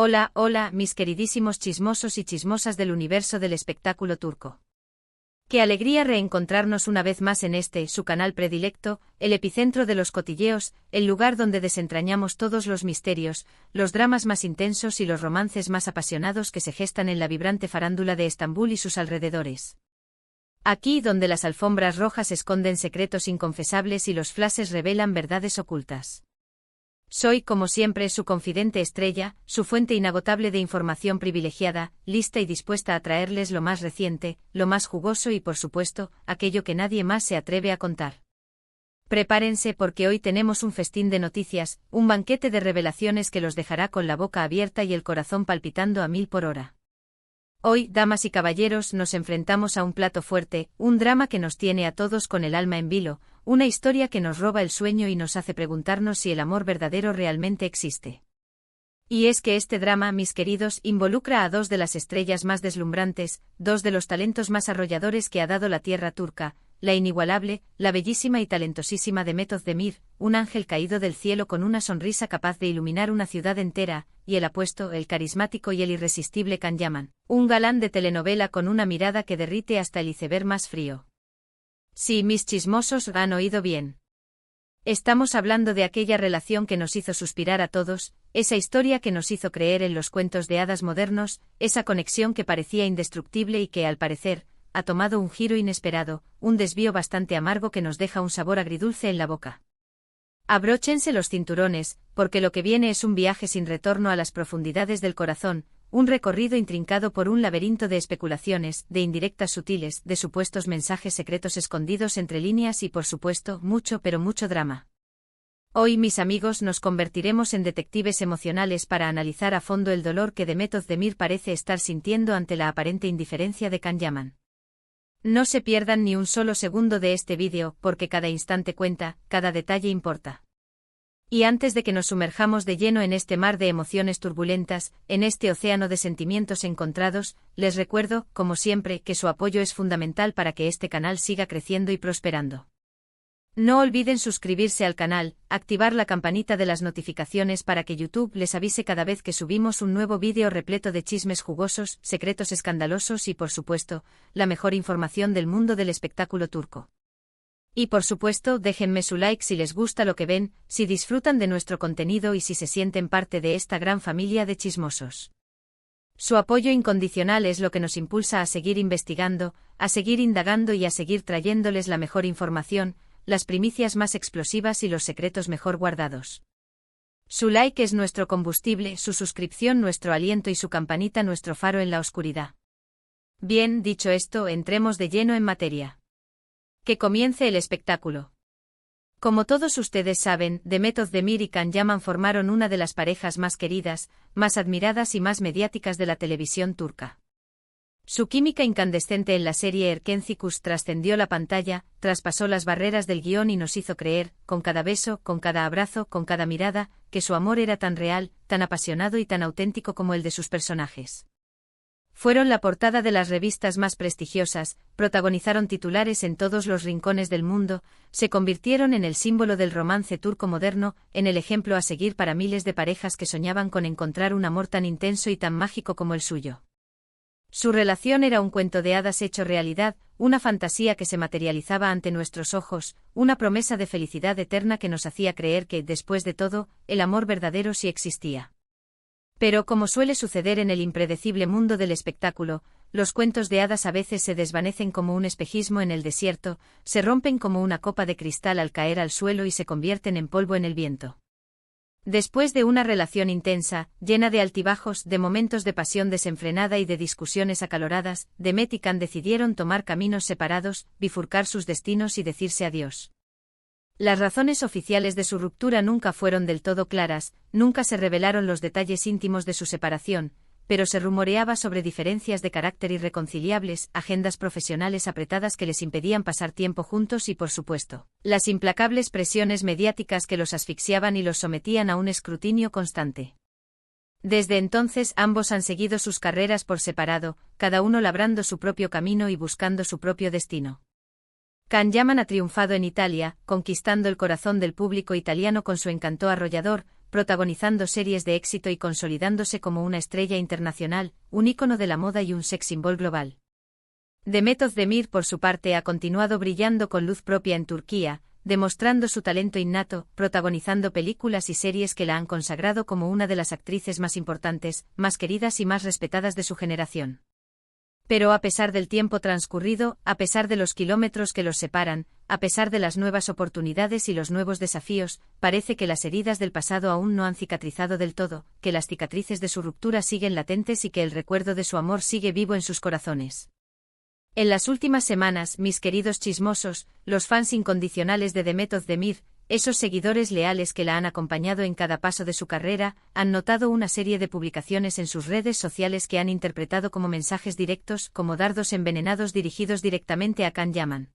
Hola, hola, mis queridísimos chismosos y chismosas del universo del espectáculo turco. Qué alegría reencontrarnos una vez más en su canal predilecto, el epicentro de los cotilleos, el lugar donde desentrañamos todos los misterios, los dramas más intensos y los romances más apasionados que se gestan en la vibrante farándula de Estambul y sus alrededores. Aquí donde las alfombras rojas esconden secretos inconfesables y los flashes revelan verdades ocultas. Soy, como siempre, su confidente estrella, su fuente inagotable de información privilegiada, lista y dispuesta a traerles lo más reciente, lo más jugoso y, por supuesto, aquello que nadie más se atreve a contar. Prepárense porque hoy tenemos un festín de noticias, un banquete de revelaciones que los dejará con la boca abierta y el corazón palpitando a 1000 por hora. Hoy, damas y caballeros, nos enfrentamos a un plato fuerte, un drama que nos tiene a todos con el alma en vilo, una historia que nos roba el sueño y nos hace preguntarnos si el amor verdadero realmente existe. Y es que este drama, mis queridos, involucra a dos de las estrellas más deslumbrantes, dos de los talentos más arrolladores que ha dado la tierra turca, la inigualable, la bellísima y talentosísima Demet Özdemir, un ángel caído del cielo con una sonrisa capaz de iluminar una ciudad entera, y el apuesto, el carismático y el irresistible Can Yaman, un galán de telenovela con una mirada que derrite hasta el iceberg más frío. Sí, mis chismosos, han oído bien. Estamos hablando de aquella relación que nos hizo suspirar a todos, esa historia que nos hizo creer en los cuentos de hadas modernos, esa conexión que parecía indestructible y que, al parecer, ha tomado un giro inesperado, un desvío bastante amargo que nos deja un sabor agridulce en la boca. Abróchense los cinturones, porque lo que viene es un viaje sin retorno a las profundidades del corazón, un recorrido intrincado por un laberinto de especulaciones, de indirectas sutiles, de supuestos mensajes secretos escondidos entre líneas y, por supuesto, mucho pero mucho drama. Hoy, mis amigos, nos convertiremos en detectives emocionales para analizar a fondo el dolor que Demet Özdemir parece estar sintiendo ante la aparente indiferencia de Can Yaman. No se pierdan ni un solo segundo de este vídeo, porque cada instante cuenta, cada detalle importa. Y antes de que nos sumerjamos de lleno en este mar de emociones turbulentas, en este océano de sentimientos encontrados, les recuerdo, como siempre, que su apoyo es fundamental para que este canal siga creciendo y prosperando. No olviden suscribirse al canal, activar la campanita de las notificaciones para que YouTube les avise cada vez que subimos un nuevo vídeo repleto de chismes jugosos, secretos escandalosos y, por supuesto, la mejor información del mundo del espectáculo turco. Y por supuesto, déjenme su like si les gusta lo que ven, si disfrutan de nuestro contenido y si se sienten parte de esta gran familia de chismosos. Su apoyo incondicional es lo que nos impulsa a seguir investigando, a seguir indagando y a seguir trayéndoles la mejor información, las primicias más explosivas y los secretos mejor guardados. Su like es nuestro combustible, su suscripción nuestro aliento y su campanita nuestro faro en la oscuridad. Bien, dicho esto, entremos de lleno en materia. Que comience el espectáculo. Como todos ustedes saben, Demet Özdemir y Can Yaman formaron una de las parejas más queridas, más admiradas y más mediáticas de la televisión turca. Su química incandescente en la serie Erkenci trascendió la pantalla, traspasó las barreras del guión y nos hizo creer, con cada beso, con cada abrazo, con cada mirada, que su amor era tan real, tan apasionado y tan auténtico como el de sus personajes. Fueron la portada de las revistas más prestigiosas, protagonizaron titulares en todos los rincones del mundo, se convirtieron en el símbolo del romance turco moderno, en el ejemplo a seguir para miles de parejas que soñaban con encontrar un amor tan intenso y tan mágico como el suyo. Su relación era un cuento de hadas hecho realidad, una fantasía que se materializaba ante nuestros ojos, una promesa de felicidad eterna que nos hacía creer que, después de todo, el amor verdadero sí existía. Pero como suele suceder en el impredecible mundo del espectáculo, los cuentos de hadas a veces se desvanecen como un espejismo en el desierto, se rompen como una copa de cristal al caer al suelo y se convierten en polvo en el viento. Después de una relación intensa, llena de altibajos, de momentos de pasión desenfrenada y de discusiones acaloradas, Demet y Can decidieron tomar caminos separados, bifurcar sus destinos y decirse adiós. Las razones oficiales de su ruptura nunca fueron del todo claras, nunca se revelaron los detalles íntimos de su separación, pero se rumoreaba sobre diferencias de carácter irreconciliables, agendas profesionales apretadas que les impedían pasar tiempo juntos y, por supuesto, las implacables presiones mediáticas que los asfixiaban y los sometían a un escrutinio constante. Desde entonces ambos han seguido sus carreras por separado, cada uno labrando su propio camino y buscando su propio destino. Can Yaman ha triunfado en Italia, conquistando el corazón del público italiano con su encanto arrollador, protagonizando series de éxito y consolidándose como una estrella internacional, un ícono de la moda y un sex symbol global. Demet Özdemir, por su parte, ha continuado brillando con luz propia en Turquía, demostrando su talento innato, protagonizando películas y series que la han consagrado como una de las actrices más importantes, más queridas y más respetadas de su generación. Pero a pesar del tiempo transcurrido, a pesar de los kilómetros que los separan, a pesar de las nuevas oportunidades y los nuevos desafíos, parece que las heridas del pasado aún no han cicatrizado del todo, que las cicatrices de su ruptura siguen latentes y que el recuerdo de su amor sigue vivo en sus corazones. En las últimas semanas, mis queridos chismosos, los fans incondicionales de Demet Özdemir, esos seguidores leales que la han acompañado en cada paso de su carrera, han notado una serie de publicaciones en sus redes sociales que han interpretado como mensajes directos, como dardos envenenados dirigidos directamente a Can Yaman.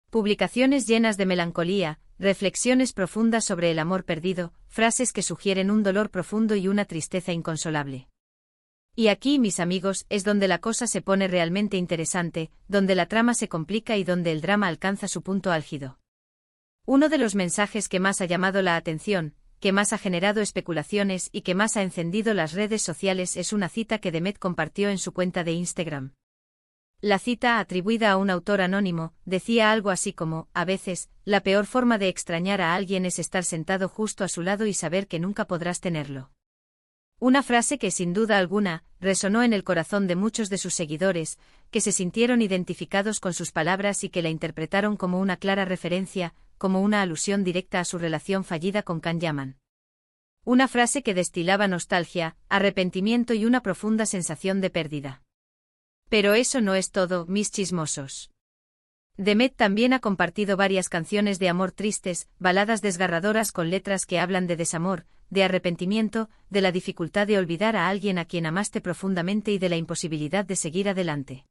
Publicaciones llenas de melancolía, reflexiones profundas sobre el amor perdido, frases que sugieren un dolor profundo y una tristeza inconsolable. Y aquí, mis amigos, es donde la cosa se pone realmente interesante, donde la trama se complica y donde el drama alcanza su punto álgido. Uno de los mensajes que más ha llamado la atención, que más ha generado especulaciones y que más ha encendido las redes sociales es una cita que Demet compartió en su cuenta de Instagram. La cita, atribuida a un autor anónimo, decía algo así como: a veces, la peor forma de extrañar a alguien es estar sentado justo a su lado y saber que nunca podrás tenerlo. Una frase que sin duda alguna, resonó en el corazón de muchos de sus seguidores, que se sintieron identificados con sus palabras y que la interpretaron como una clara referencia, como una alusión directa a su relación fallida con Can Yaman. Una frase que destilaba nostalgia, arrepentimiento y una profunda sensación de pérdida. Pero eso no es todo, mis chismosos. Demet también ha compartido varias canciones de amor tristes, baladas desgarradoras con letras que hablan de desamor, de arrepentimiento, de la dificultad de olvidar a alguien a quien amaste profundamente y de la imposibilidad de seguir adelante.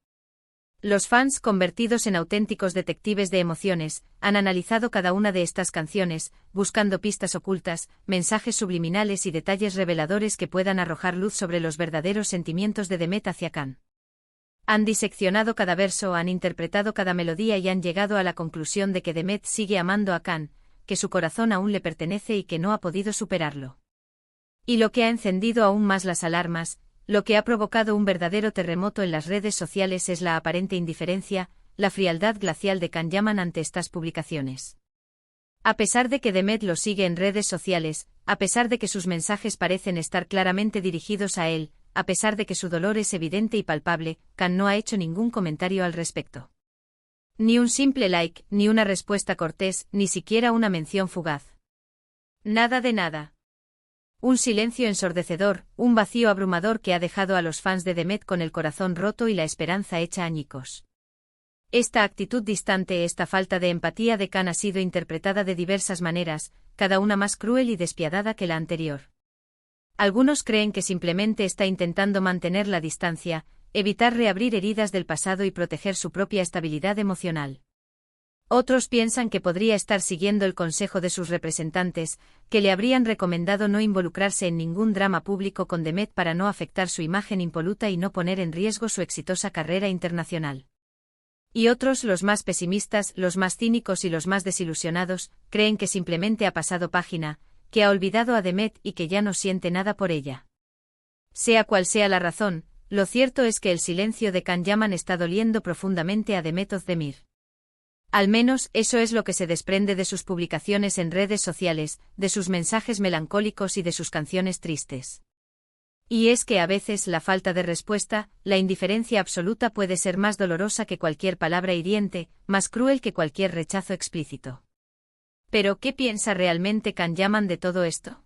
Los fans, convertidos en auténticos detectives de emociones, han analizado cada una de estas canciones, buscando pistas ocultas, mensajes subliminales y detalles reveladores que puedan arrojar luz sobre los verdaderos sentimientos de Demet hacia Can. Han diseccionado cada verso, han interpretado cada melodía y han llegado a la conclusión de que Demet sigue amando a Can, que su corazón aún le pertenece y que no ha podido superarlo. Y lo que ha encendido aún más las alarmas, lo que ha provocado un verdadero terremoto en las redes sociales es la aparente indiferencia, la frialdad glacial de Can Yaman ante estas publicaciones. A pesar de que Demet lo sigue en redes sociales, a pesar de que sus mensajes parecen estar claramente dirigidos a él, a pesar de que su dolor es evidente y palpable, Can no ha hecho ningún comentario al respecto. Ni un simple like, ni una respuesta cortés, ni siquiera una mención fugaz. Nada de nada. Un silencio ensordecedor, un vacío abrumador que ha dejado a los fans de Demet con el corazón roto y la esperanza hecha añicos. Esta actitud distante, esta falta de empatía de Can ha sido interpretada de diversas maneras, cada una más cruel y despiadada que la anterior. Algunos creen que simplemente está intentando mantener la distancia, evitar reabrir heridas del pasado y proteger su propia estabilidad emocional. Otros piensan que podría estar siguiendo el consejo de sus representantes, que le habrían recomendado no involucrarse en ningún drama público con Demet para no afectar su imagen impoluta y no poner en riesgo su exitosa carrera internacional. Y otros, los más pesimistas, los más cínicos y los más desilusionados, creen que simplemente ha pasado página, que ha olvidado a Demet y que ya no siente nada por ella. Sea cual sea la razón, lo cierto es que el silencio de Can Yaman está doliendo profundamente a Demet Özdemir. Al menos, eso es lo que se desprende de sus publicaciones en redes sociales, de sus mensajes melancólicos y de sus canciones tristes. Y es que a veces la falta de respuesta, la indiferencia absoluta puede ser más dolorosa que cualquier palabra hiriente, más cruel que cualquier rechazo explícito. Pero, ¿qué piensa realmente Can Yaman de todo esto?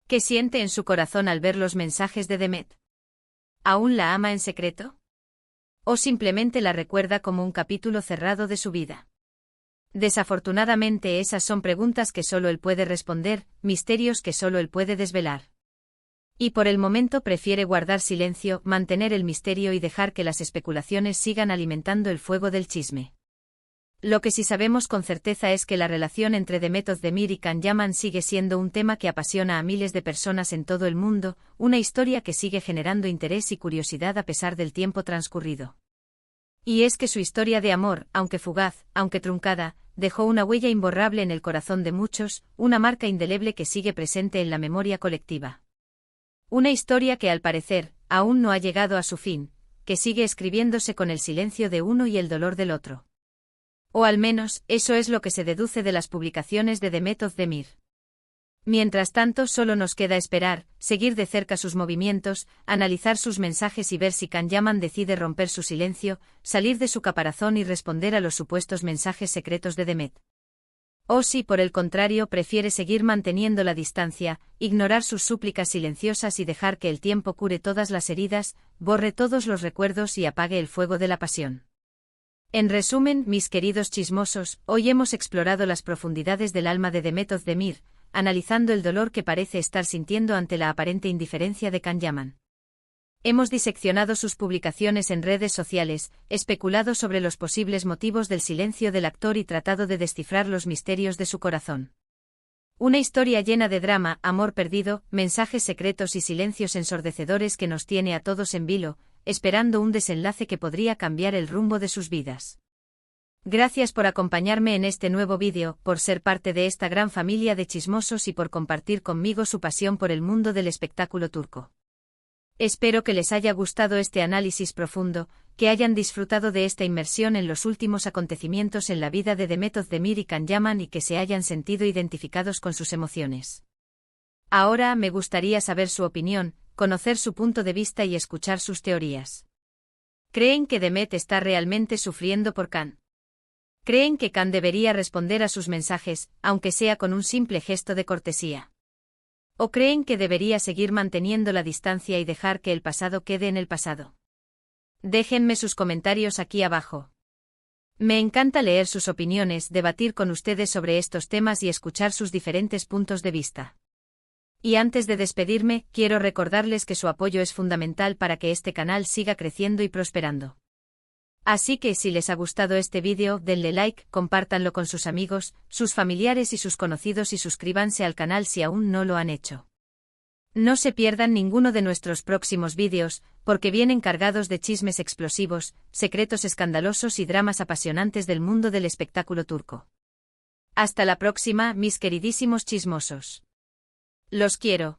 ¿Qué siente en su corazón al ver los mensajes de Demet? ¿Aún la ama en secreto? ¿O simplemente la recuerda como un capítulo cerrado de su vida? Desafortunadamente esas son preguntas que solo él puede responder, misterios que solo él puede desvelar. Y por el momento prefiere guardar silencio, mantener el misterio y dejar que las especulaciones sigan alimentando el fuego del chisme. Lo que sí sabemos con certeza es que la relación entre Demet Özdemir y Can Yaman sigue siendo un tema que apasiona a miles de personas en todo el mundo, una historia que sigue generando interés y curiosidad a pesar del tiempo transcurrido. Y es que su historia de amor, aunque fugaz, aunque truncada, dejó una huella imborrable en el corazón de muchos, una marca indeleble que sigue presente en la memoria colectiva. Una historia que al parecer, aún no ha llegado a su fin, que sigue escribiéndose con el silencio de uno y el dolor del otro. O al menos, eso es lo que se deduce de las publicaciones de Demet Özdemir. Mientras tanto, solo nos queda esperar, seguir de cerca sus movimientos, analizar sus mensajes y ver si Can Yaman decide romper su silencio, salir de su caparazón y responder a los supuestos mensajes secretos de Demet. O si, por el contrario, prefiere seguir manteniendo la distancia, ignorar sus súplicas silenciosas y dejar que el tiempo cure todas las heridas, borre todos los recuerdos y apague el fuego de la pasión. En resumen, mis queridos chismosos, hoy hemos explorado las profundidades del alma de Demet Özdemir, analizando el dolor que parece estar sintiendo ante la aparente indiferencia de Can Yaman. Hemos diseccionado sus publicaciones en redes sociales, especulado sobre los posibles motivos del silencio del actor y tratado de descifrar los misterios de su corazón. Una historia llena de drama, amor perdido, mensajes secretos y silencios ensordecedores que nos tiene a todos en vilo, esperando un desenlace que podría cambiar el rumbo de sus vidas. Gracias por acompañarme en este nuevo vídeo, por ser parte de esta gran familia de chismosos y por compartir conmigo su pasión por el mundo del espectáculo turco. Espero que les haya gustado este análisis profundo, que hayan disfrutado de esta inmersión en los últimos acontecimientos en la vida de Demet Özdemir y Can Yaman y que se hayan sentido identificados con sus emociones. Ahora me gustaría saber su opinión, conocer su punto de vista y escuchar sus teorías. ¿Creen que Demet está realmente sufriendo por Can? ¿Creen que Can debería responder a sus mensajes, aunque sea con un simple gesto de cortesía? ¿O creen que debería seguir manteniendo la distancia y dejar que el pasado quede en el pasado? Déjenme sus comentarios aquí abajo. Me encanta leer sus opiniones, debatir con ustedes sobre estos temas y escuchar sus diferentes puntos de vista. Y antes de despedirme, quiero recordarles que su apoyo es fundamental para que este canal siga creciendo y prosperando. Así que si les ha gustado este vídeo, denle like, compártanlo con sus amigos, sus familiares y sus conocidos y suscríbanse al canal si aún no lo han hecho. No se pierdan ninguno de nuestros próximos vídeos, porque vienen cargados de chismes explosivos, secretos escandalosos y dramas apasionantes del mundo del espectáculo turco. Hasta la próxima, mis queridísimos chismosos. Los quiero.